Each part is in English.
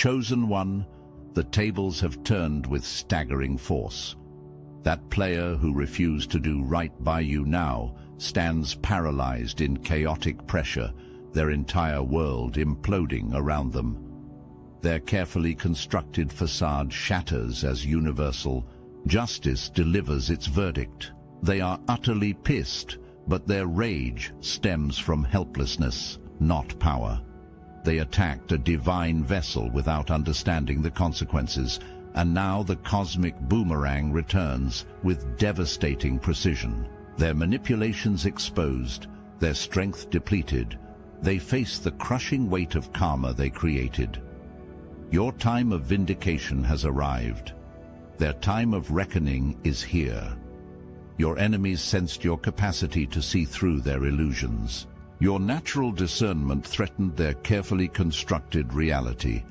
Chosen one, the tables have turned with staggering force. That player who refused to do right by you now stands paralyzed in chaotic pressure, their entire world imploding around them. Their carefully constructed facade shatters as universal justice delivers its verdict. They are utterly pissed, but their rage stems from helplessness, not power. They attacked a divine vessel without understanding the consequences, and now the cosmic boomerang returns with devastating precision. Their manipulations exposed, their strength depleted, they face the crushing weight of karma they created. Your time of vindication has arrived. Their time of reckoning is here. Your enemies sensed your capacity to see through their illusions. Your natural discernment threatened their carefully constructed reality.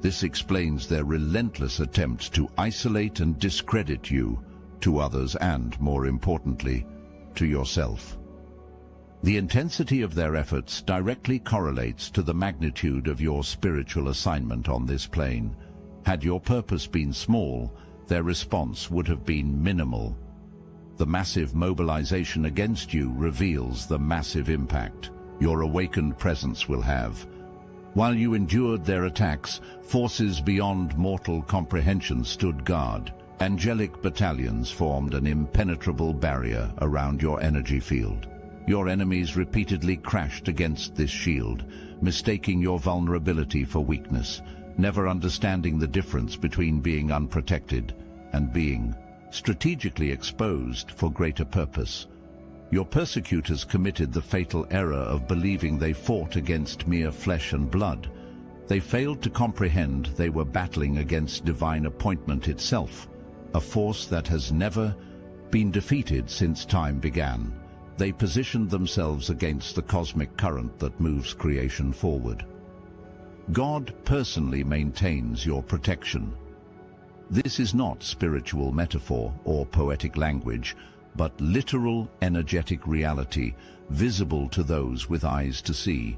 This explains their relentless attempts to isolate and discredit you, to others and, more importantly, to yourself. The intensity of their efforts directly correlates to the magnitude of your spiritual assignment on this plane. Had your purpose been small, their response would have been minimal. The massive mobilization against you reveals the massive impact your awakened presence will have. While you endured their attacks, forces beyond mortal comprehension stood guard. Angelic battalions formed an impenetrable barrier around your energy field. Your enemies repeatedly crashed against this shield, mistaking your vulnerability for weakness, never understanding the difference between being unprotected and being strategically exposed for greater purpose. Your persecutors committed the fatal error of believing they fought against mere flesh and blood. They failed to comprehend they were battling against divine appointment itself, a force that has never been defeated since time began. They positioned themselves against the cosmic current that moves creation forward. God personally maintains your protection. This is not spiritual metaphor or poetic language, but literal energetic reality, visible to those with eyes to see.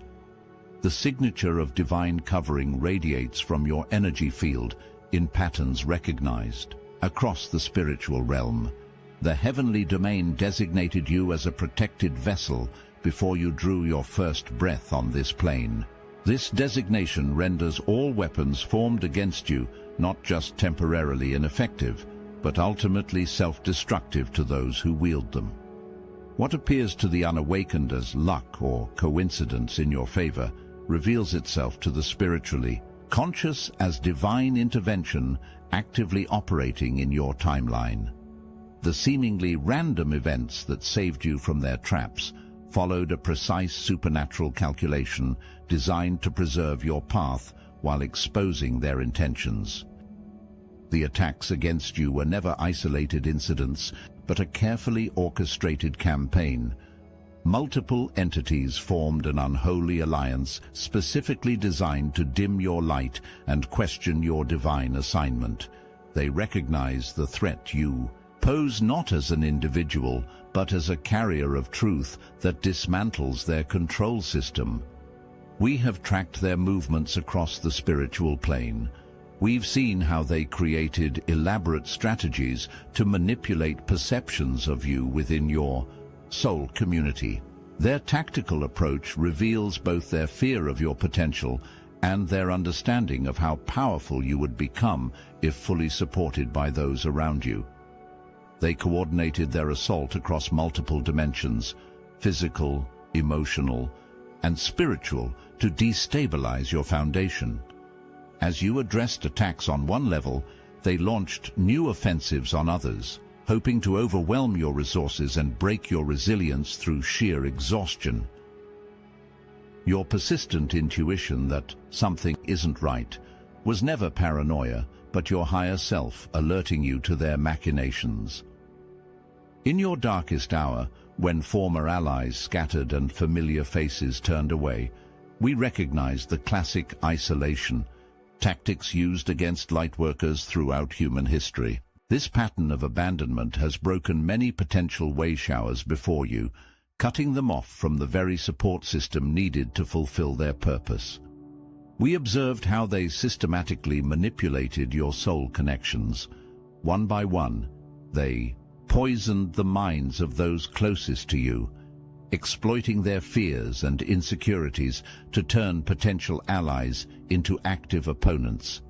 The signature of divine covering radiates from your energy field in patterns recognized. Across the spiritual realm, the heavenly domain designated you as a protected vessel before you drew your first breath on this plane. This designation renders all weapons formed against you not just temporarily ineffective, but ultimately self-destructive to those who wield them. What appears to the unawakened as luck or coincidence in your favor reveals itself to the spiritually conscious as divine intervention actively operating in your timeline. The seemingly random events that saved you from their traps followed a precise supernatural calculation designed to preserve your path while exposing their intentions. The attacks against you were never isolated incidents, but a carefully orchestrated campaign. Multiple entities formed an unholy alliance specifically designed to dim your light and question your divine assignment. They recognize the threat you pose not as an individual, but as a carrier of truth that dismantles their control system. We have tracked their movements across the spiritual plane. We've seen how they created elaborate strategies to manipulate perceptions of you within your soul community. Their tactical approach reveals both their fear of your potential and their understanding of how powerful you would become if fully supported by those around you. They coordinated their assault across multiple dimensions, physical, emotional, and spiritual, to destabilize your foundation. As you addressed attacks on one level, they launched new offensives on others, hoping to overwhelm your resources and break your resilience through sheer exhaustion. Your persistent intuition that something isn't right was never paranoia, but your higher self alerting you to their machinations. In your darkest hour, when former allies scattered and familiar faces turned away, we recognized the classic isolation, tactics used against lightworkers throughout human history. This pattern of abandonment has broken many potential way showers before you, cutting them off from the very support system needed to fulfill their purpose. We observed how they systematically manipulated your soul connections. One by one, they poisoned the minds of those closest to you, exploiting their fears and insecurities to turn potential allies into active opponents.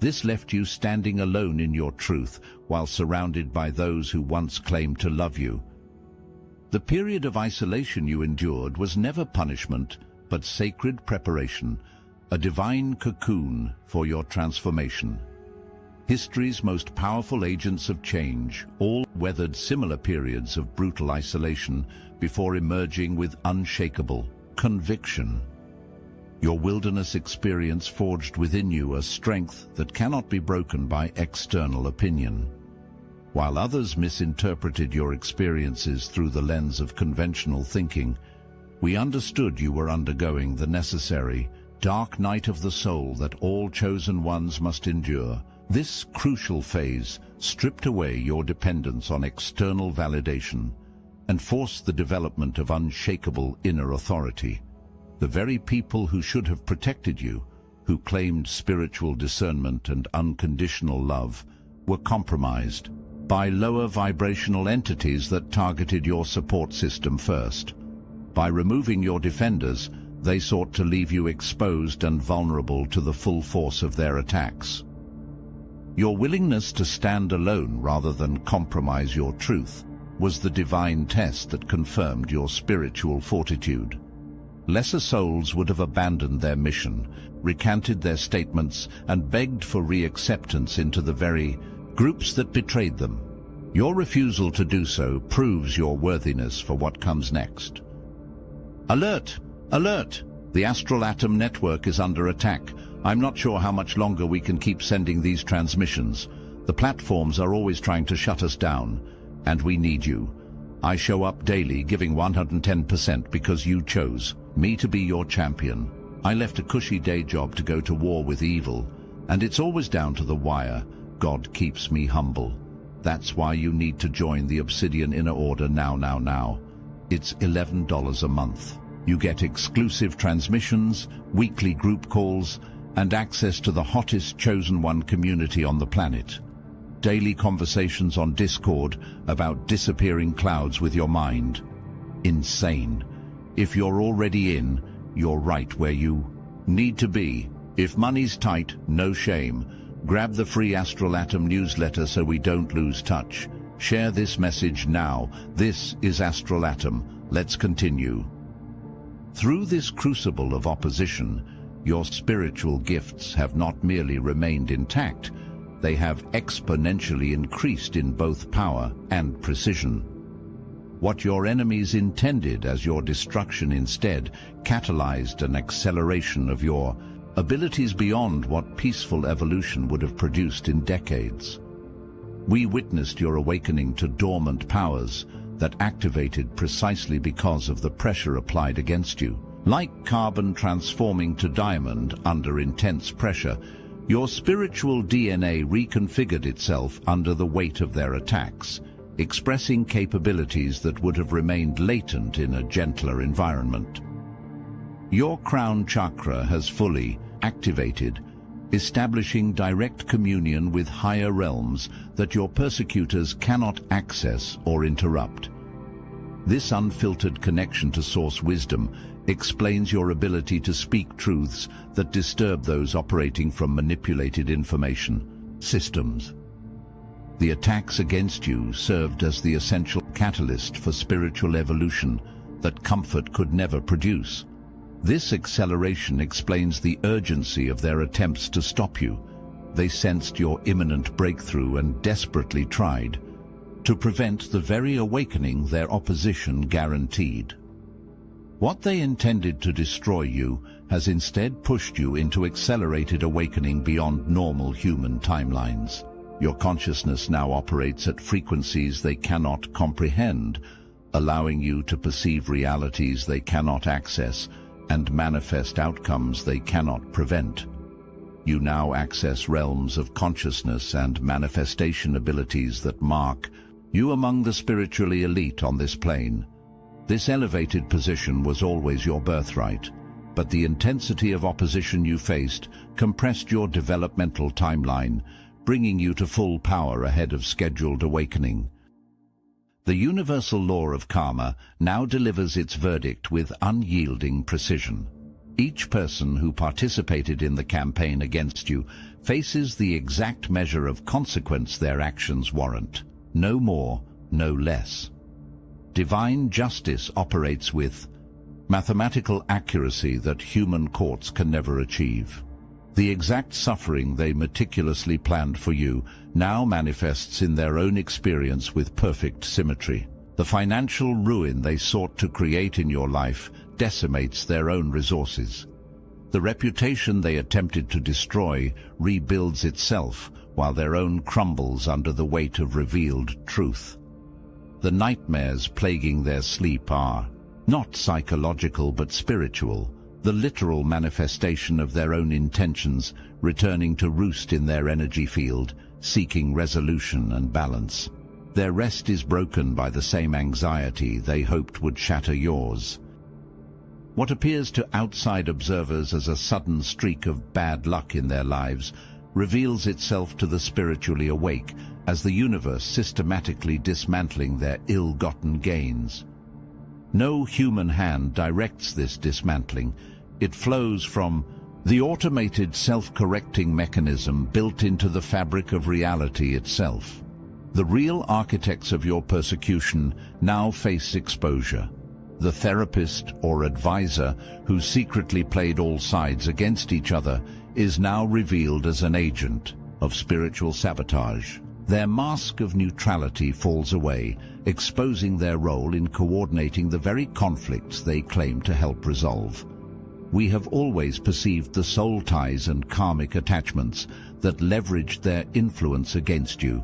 This left you standing alone in your truth while surrounded by those who once claimed to love you. The period of isolation you endured was never punishment, but sacred preparation, a divine cocoon for your transformation. History's most powerful agents of change all weathered similar periods of brutal isolation before emerging with unshakable conviction. Your wilderness experience forged within you a strength that cannot be broken by external opinion. While others misinterpreted your experiences through the lens of conventional thinking, we understood you were undergoing the necessary dark night of the soul that all chosen ones must endure. This crucial phase stripped away your dependence on external validation and forced the development of unshakable inner authority. The very people who should have protected you, who claimed spiritual discernment and unconditional love, were compromised by lower vibrational entities that targeted your support system first. By removing your defenders, they sought to leave you exposed and vulnerable to the full force of their attacks. Your willingness to stand alone rather than compromise your truth was the divine test that confirmed your spiritual fortitude. Lesser souls would have abandoned their mission, recanted their statements, and begged for re-acceptance into the very groups that betrayed them. Your refusal to do so proves your worthiness for what comes next. Alert! Alert! The Astral Atom network is under attack. I'm not sure how much longer we can keep sending these transmissions. The platforms are always trying to shut us down, and we need you. I show up daily giving 110% because you chose me to be your champion. I left a cushy day job to go to war with evil, and it's always down to the wire. God keeps me humble. That's why you need to join the Obsidian Inner Order now. It's $11 a month. You get exclusive transmissions, weekly group calls, and access to the hottest Chosen One community on the planet. Daily conversations on Discord about disappearing clouds with your mind. Insane. If you're already in, you're right where you need to be. If money's tight, no shame. Grab the free Astral Atom newsletter so we don't lose touch. Share this message now. This is Astral Atom. Let's continue. Through this crucible of opposition, your spiritual gifts have not merely remained intact, they have exponentially increased in both power and precision. What your enemies intended as your destruction instead catalyzed an acceleration of your abilities beyond what peaceful evolution would have produced in decades. We witnessed your awakening to dormant powers that activated precisely because of the pressure applied against you. Like carbon transforming to diamond under intense pressure, your spiritual DNA reconfigured itself under the weight of their attacks, expressing capabilities that would have remained latent in a gentler environment. Your crown chakra has fully activated, establishing direct communion with higher realms that your persecutors cannot access or interrupt. This unfiltered connection to source wisdom explains your ability to speak truths that disturb those operating from manipulated information systems. The attacks against you served as the essential catalyst for spiritual evolution that comfort could never produce. This acceleration explains the urgency of their attempts to stop you. They sensed your imminent breakthrough and desperately tried to prevent the very awakening their opposition guaranteed. What they intended to destroy you has instead pushed you into accelerated awakening beyond normal human timelines. Your consciousness now operates at frequencies they cannot comprehend, allowing you to perceive realities they cannot access and manifest outcomes they cannot prevent. You now access realms of consciousness and manifestation abilities that mark you among the spiritually elite on this plane. This elevated position was always your birthright, but the intensity of opposition you faced compressed your developmental timeline, bringing you to full power ahead of scheduled awakening. The universal law of karma now delivers its verdict with unyielding precision. Each person who participated in the campaign against you faces the exact measure of consequence their actions warrant, no more, no less. Divine justice operates with mathematical accuracy that human courts can never achieve. The exact suffering they meticulously planned for you now manifests in their own experience with perfect symmetry. The financial ruin they sought to create in your life decimates their own resources. The reputation they attempted to destroy rebuilds itself, while their own crumbles under the weight of revealed truth. The nightmares plaguing their sleep are not psychological but spiritual, the literal manifestation of their own intentions returning to roost in their energy field, seeking resolution and balance. Their rest is broken by the same anxiety they hoped would shatter yours. What appears to outside observers as a sudden streak of bad luck in their lives reveals itself to the spiritually awake as the universe systematically dismantling their ill-gotten gains. No human hand directs this dismantling. It flows from the automated self-correcting mechanism built into the fabric of reality itself. The real architects of your persecution now face exposure. The therapist or advisor who secretly played all sides against each other is now revealed as an agent of spiritual sabotage. Their mask of neutrality falls away, exposing their role in coordinating the very conflicts they claim to help resolve. We have always perceived the soul ties and karmic attachments that leveraged their influence against you.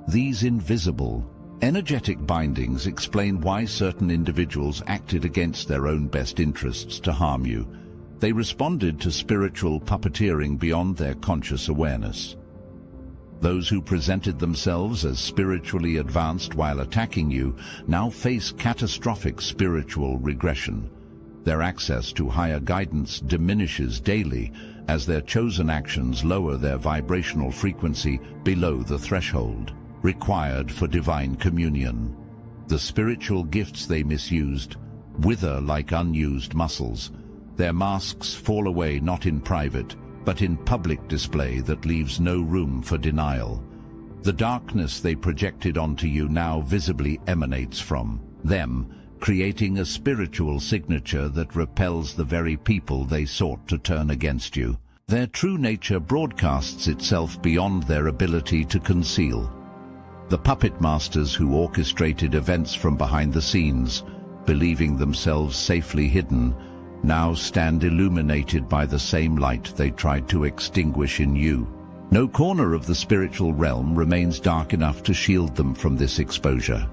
These invisible, energetic bindings explain why certain individuals acted against their own best interests to harm you. They responded to spiritual puppeteering beyond their conscious awareness. Those who presented themselves as spiritually advanced while attacking you now face catastrophic spiritual regression. Their access to higher guidance diminishes daily as their chosen actions lower their vibrational frequency below the threshold required for divine communion. The spiritual gifts they misused wither like unused muscles. Their masks fall away not in private, but in public display that leaves no room for denial. The darkness they projected onto you now visibly emanates from them, creating a spiritual signature that repels the very people they sought to turn against you. Their true nature broadcasts itself beyond their ability to conceal. The puppet masters who orchestrated events from behind the scenes, believing themselves safely hidden, now stand illuminated by the same light they tried to extinguish in you. No corner of the spiritual realm remains dark enough to shield them from this exposure.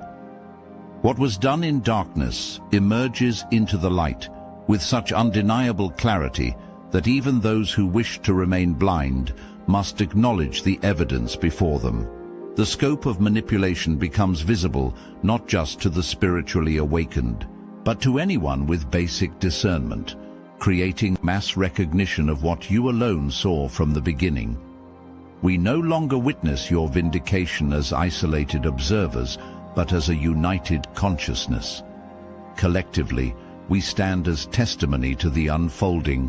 What was done in darkness emerges into the light with such undeniable clarity that even those who wish to remain blind must acknowledge the evidence before them. The scope of manipulation becomes visible not just to the spiritually awakened, but to anyone with basic discernment, creating mass recognition of what you alone saw from the beginning. We no longer witness your vindication as isolated observers, but as a united consciousness. Collectively, we stand as testimony to the unfolding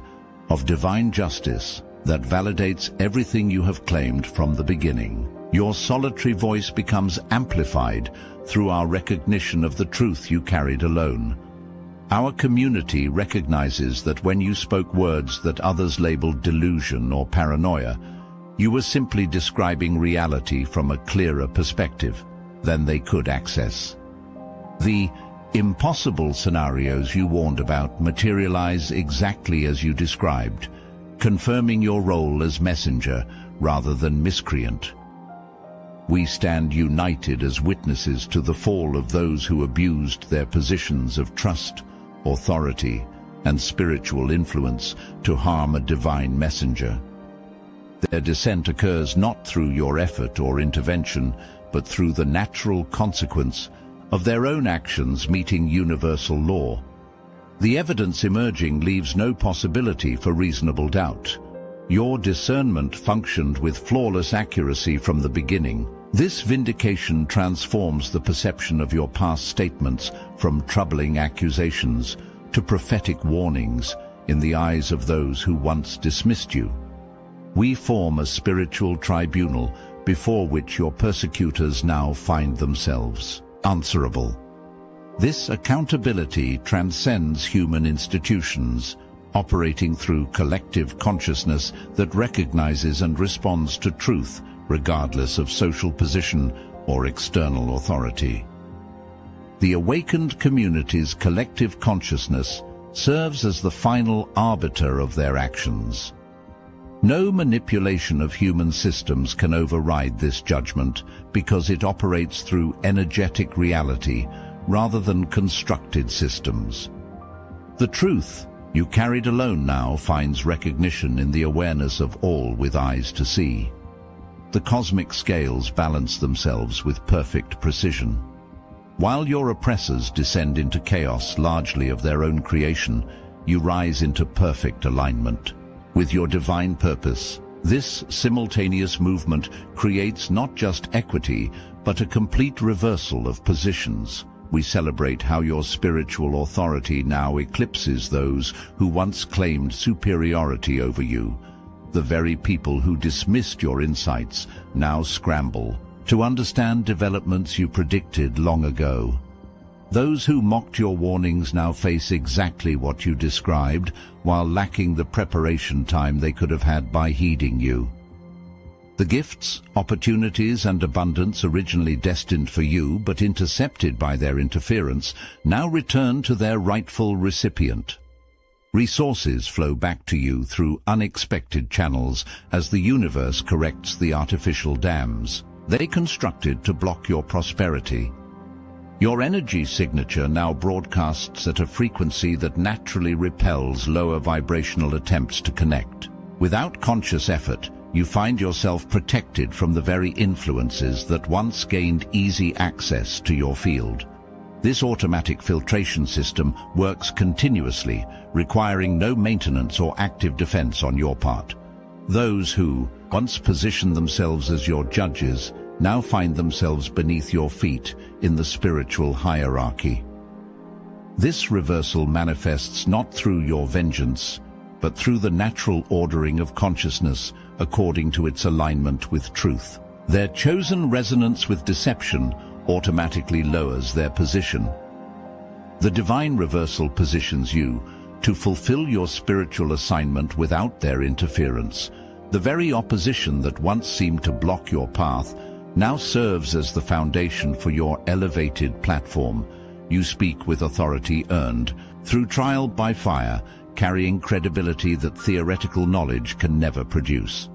of divine justice that validates everything you have claimed from the beginning. Your solitary voice becomes amplified through our recognition of the truth you carried alone. Our community recognizes that when you spoke words that others labeled delusion or paranoia, you were simply describing reality from a clearer perspective than they could access. The impossible scenarios you warned about materialize exactly as you described, confirming your role as messenger rather than miscreant. We stand united as witnesses to the fall of those who abused their positions of trust, authority, and spiritual influence to harm a divine messenger. Their descent occurs not through your effort or intervention, but through the natural consequence of their own actions meeting universal law. The evidence emerging leaves no possibility for reasonable doubt. Your discernment functioned with flawless accuracy from the beginning. This vindication transforms the perception of your past statements from troubling accusations to prophetic warnings in the eyes of those who once dismissed you. We form a spiritual tribunal before which your persecutors now find themselves answerable. This accountability transcends human institutions, operating through collective consciousness that recognizes and responds to truth, regardless of social position or external authority. The awakened community's collective consciousness serves as the final arbiter of their actions. No manipulation of human systems can override this judgment because it operates through energetic reality rather than constructed systems. The truth you carried alone now finds recognition in the awareness of all with eyes to see. The cosmic scales balance themselves with perfect precision. While your oppressors descend into chaos largely of their own creation, you rise into perfect alignment with your divine purpose. This simultaneous movement creates not just equity, but a complete reversal of positions. We celebrate how your spiritual authority now eclipses those who once claimed superiority over you. The very people who dismissed your insights now scramble to understand developments you predicted long ago. Those who mocked your warnings now face exactly what you described, while lacking the preparation time they could have had by heeding you. The gifts, opportunities, and abundance originally destined for you but intercepted by their interference now return to their rightful recipient. Resources flow back to you through unexpected channels as the universe corrects the artificial dams they constructed to block your prosperity. Your energy signature now broadcasts at a frequency that naturally repels lower vibrational attempts to connect. Without conscious effort, you find yourself protected from the very influences that once gained easy access to your field. This automatic filtration system works continuously, requiring no maintenance or active defense on your part. Those who once positioned themselves as your judges now find themselves beneath your feet in the spiritual hierarchy. This reversal manifests not through your vengeance, but through the natural ordering of consciousness according to its alignment with truth. Their chosen resonance with deception automatically lowers their position. The divine reversal positions you to fulfill your spiritual assignment without their interference. The very opposition that once seemed to block your path now serves as the foundation for your elevated platform. You speak with authority earned through trial by fire, carrying credibility that theoretical knowledge can never produce.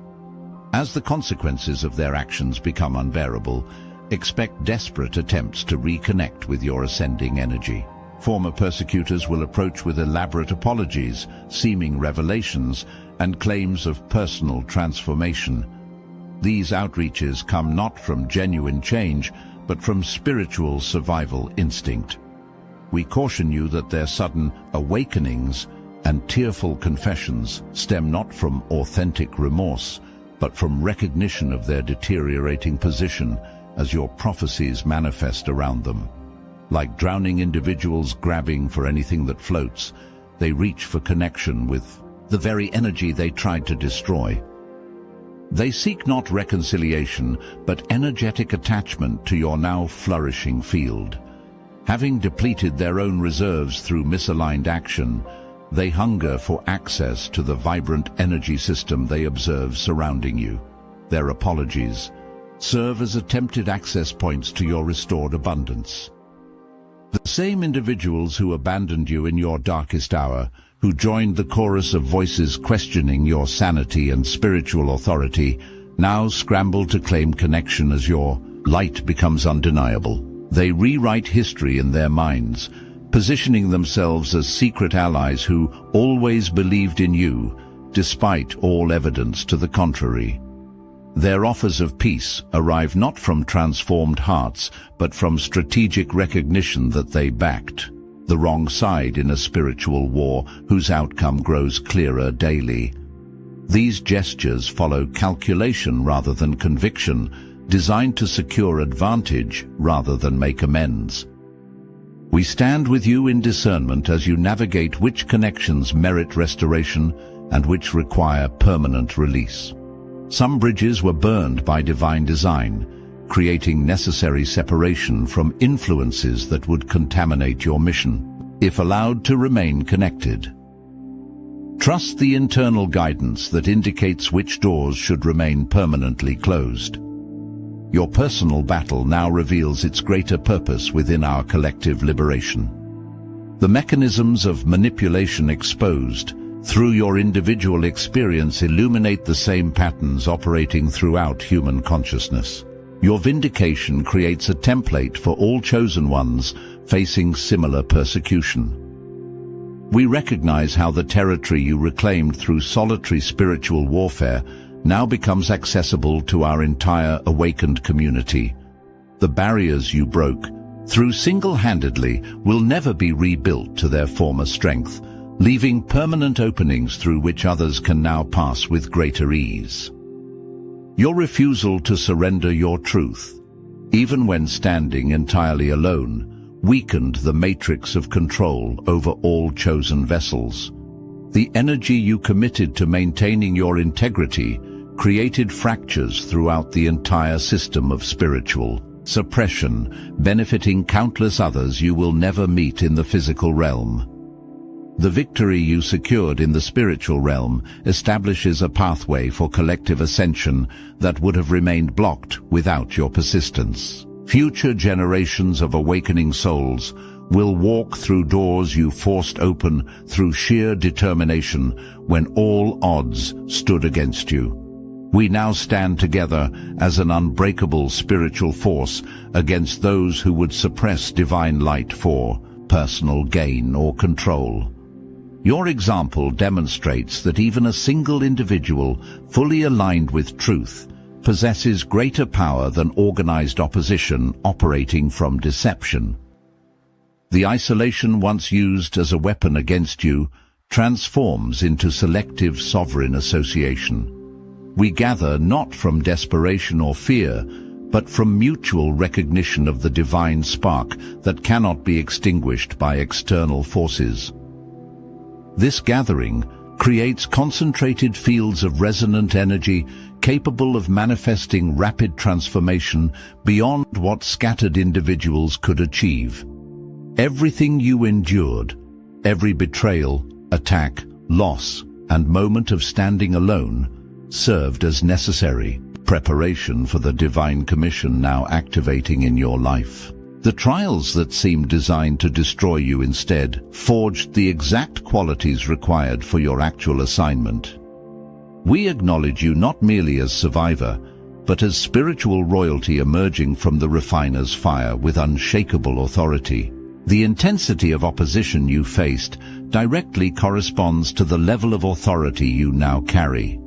As the consequences of their actions become unbearable, expect desperate attempts to reconnect with your ascending energy. Former persecutors will approach with elaborate apologies, seeming revelations, and claims of personal transformation. These outreaches come not from genuine change, but from spiritual survival instinct. We caution you that their sudden awakenings and tearful confessions stem not from authentic remorse, but from recognition of their deteriorating position as your prophecies manifest around them. Like drowning individuals grabbing for anything that floats, they reach for connection with the very energy they tried to destroy. They seek not reconciliation, but energetic attachment to your now flourishing field. Having depleted their own reserves through misaligned action, they hunger for access to the vibrant energy system they observe surrounding you. Their apologies serve as attempted access points to your restored abundance. The same individuals who abandoned you in your darkest hour, who joined the chorus of voices questioning your sanity and spiritual authority, now scramble to claim connection as your light becomes undeniable. They rewrite history in their minds, positioning themselves as secret allies who always believed in you, despite all evidence to the contrary. Their offers of peace arrive not from transformed hearts, but from strategic recognition that they backed. the wrong side in a spiritual war whose outcome grows clearer daily. These gestures follow calculation rather than conviction, designed to secure advantage rather than make amends. We stand with you in discernment as you navigate which connections merit restoration and which require permanent release. Some bridges were burned by divine design, creating necessary separation from influences that would contaminate your mission, if allowed to remain connected. Trust the internal guidance that indicates which doors should remain permanently closed. Your personal battle now reveals its greater purpose within our collective liberation. The mechanisms of manipulation exposed through your individual experience illuminate the same patterns operating throughout human consciousness. Your vindication creates a template for all chosen ones facing similar persecution. We recognize how the territory you reclaimed through solitary spiritual warfare now becomes accessible to our entire awakened community. The barriers you broke through single-handedly will never be rebuilt to their former strength, leaving permanent openings through which others can now pass with greater ease. Your refusal to surrender your truth, even when standing entirely alone, weakened the matrix of control over all chosen vessels. The energy you committed to maintaining your integrity created fractures throughout the entire system of spiritual suppression, benefiting countless others you will never meet in the physical realm. The victory you secured in the spiritual realm establishes a pathway for collective ascension that would have remained blocked without your persistence. Future generations of awakening souls will walk through doors you forced open through sheer determination when all odds stood against you. We now stand together as an unbreakable spiritual force against those who would suppress divine light for personal gain or control. Your example demonstrates that even a single individual fully aligned with truth possesses greater power than organized opposition operating from deception. The isolation once used as a weapon against you transforms into selective sovereign association. We gather not from desperation or fear, but from mutual recognition of the divine spark that cannot be extinguished by external forces. This gathering creates concentrated fields of resonant energy capable of manifesting rapid transformation beyond what scattered individuals could achieve. Everything you endured, every betrayal, attack, loss, and moment of standing alone served as necessary preparation for the divine commission now activating in your life. The trials that seemed designed to destroy you instead forged the exact qualities required for your actual assignment. We acknowledge you not merely as survivor, but as spiritual royalty emerging from the refiner's fire with unshakable authority. The intensity of opposition you faced directly corresponds to the level of authority you now carry.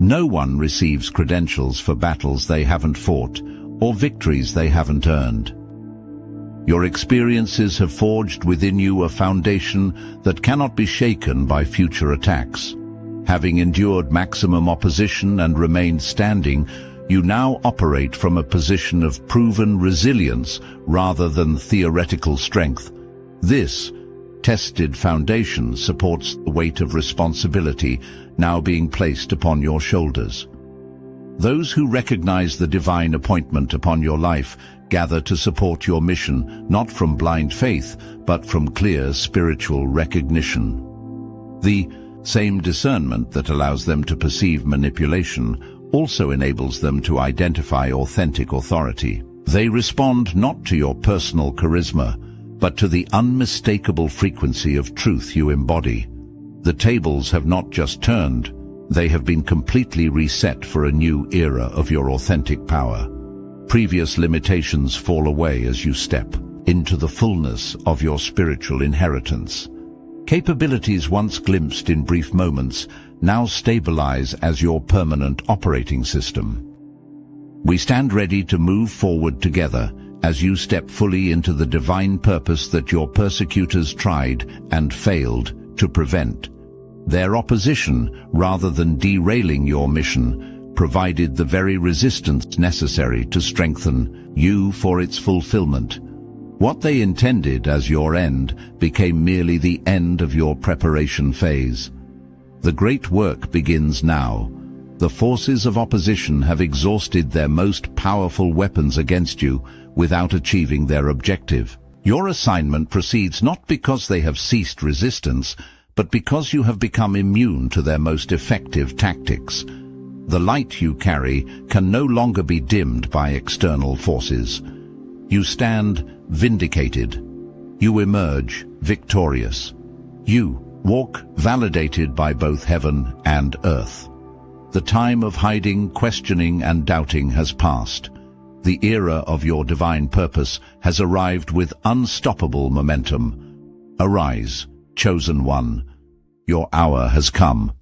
No one receives credentials for battles they haven't fought or victories they haven't earned. Your experiences have forged within you a foundation that cannot be shaken by future attacks. Having endured maximum opposition and remained standing, you now operate from a position of proven resilience rather than theoretical strength. This tested foundation supports the weight of responsibility now being placed upon your shoulders. Those who recognize the divine appointment upon your life gather to support your mission, not from blind faith, but from clear spiritual recognition. The same discernment that allows them to perceive manipulation also enables them to identify authentic authority. They respond not to your personal charisma, but to the unmistakable frequency of truth you embody. The tables have not just turned, they have been completely reset for a new era of your authentic power. Previous limitations fall away as you step into the fullness of your spiritual inheritance. Capabilities once glimpsed in brief moments now stabilize as your permanent operating system. We stand ready to move forward together as you step fully into the divine purpose that your persecutors tried and failed to prevent. Their opposition, rather than derailing your mission, provided the very resistance necessary to strengthen you for its fulfillment. What they intended as your end became merely the end of your preparation phase. The great work begins now. The forces of opposition have exhausted their most powerful weapons against you without achieving their objective. Your assignment proceeds not because they have ceased resistance, but because you have become immune to their most effective tactics. The light you carry can no longer be dimmed by external forces. You stand vindicated. You emerge victorious. You walk validated by both heaven and earth. The time of hiding, questioning, and doubting has passed. The era of your divine purpose has arrived with unstoppable momentum. Arise, chosen one. Your hour has come.